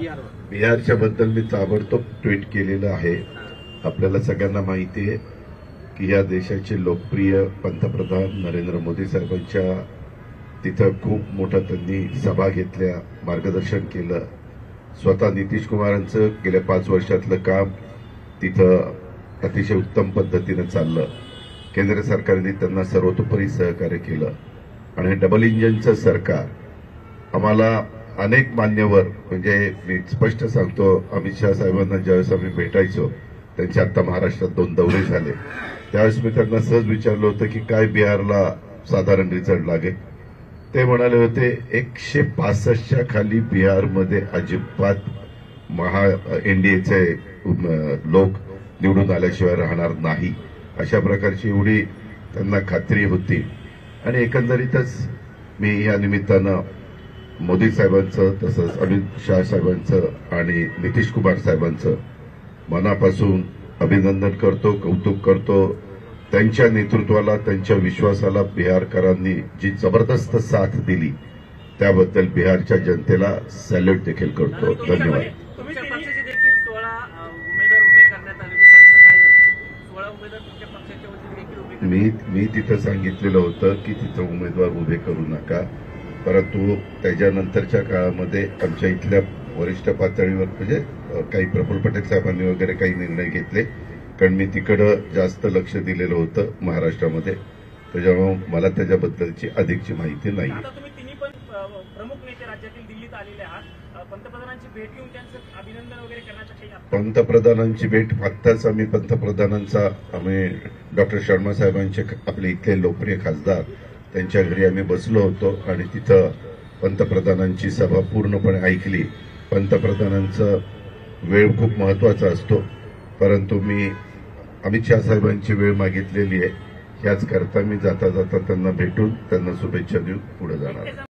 बिहारच्या बद्दल मी ताबडतोब ट्विट केलेलं आहे। आपल्याला सगळ्यांना माहिती आहे की या देशाचे लोकप्रिय पंतप्रधान नरेंद्र मोदी साहेबांच्या तिथं खूप मोठं त्यांनी सभा घेतल्या, मार्गदर्शन केलं। स्वतः नितीश कुमारांचं गेल्या 5 वर्षातलं काम तिथं अतिशय उत्तम पद्धतीनं चाललं। केंद्र सरकारने त्यांना सर्वतोपरी सहकार्य केलं आणि डबल इंजिनचं सरकार आम्हाला अनेक मान्यवर म्हणजे मी स्पष्ट सांगतो, अमित शाह साहेबांना ज्यावेळेस आम्ही भेटायचो, त्यांचे आता महाराष्ट्रात 2 दौरे झाले, त्यावेळेस मी त्यांना सहज विचारलं होतं की काय बिहारला साधारण रिझल्ट लागेल। ते म्हणाले होते 165च्या खाली बिहारमध्ये अजिबात एनडीएचे लोक निवडून आल्याशिवाय राहणार नाही, अशा प्रकारची एवढी त्यांना खात्री होती। आणि एकंदरीतच मी या निमित्तानं मोदी साहेबांचं तसंच अमित शाह साहेबांचं आणि नितीश कुमार साहेबांचं मनापासून अभिनंदन करतो, कौतुक करतो। त्यांच्या नेतृत्वाला, त्यांच्या विश्वासाला बिहारकरांनी जी जबरदस्त साथ दिली त्याबद्दल बिहारच्या जनतेला सॅल्यूट देखील करतो। धन्यवाद। मी तिथं सांगितलेलं होतं की तिथं उमेदवार उभे करू नका, परंतु त्याच्यानंतरच्या काळामध्ये आमच्या इथल्या वरिष्ठ पातळीवर म्हणजे काही प्रफुल्ल पटेल साहेबांनी वगैरे काही निर्णय घेतले, कारण मी तिकडं जास्त लक्ष दिलेलं होतं महाराष्ट्रामध्ये, त्याच्यामुळे मला त्याच्याबद्दलची अधिकची माहिती नाही। तुम्ही तिन्ही पण प्रमुख नेते राज्यातील दिल्लीत आलेले आहात, पंतप्रधानांची भेट घेऊन त्यांचं अभिनंदन वगैरे करण्याचा काही पंतप्रधानांची भेट आत्ताच आम्ही डॉक्टर शर्मा साहेबांचे आपले इथले लोकप्रिय खासदार त्यांच्या घरी आम्ही बसलो होतो आणि तिथं पंतप्रधानांची सभा पूर्णपणे ऐकली। पंतप्रधानांचा वेळ खूप महत्वाचा असतो, परंतु मी अमित शाह साहेबांची वेळ मागितलेली आहे, याच करता मी जाता जाता त्यांना भेटून त्यांना शुभेच्छा देऊन पुढे जाणार।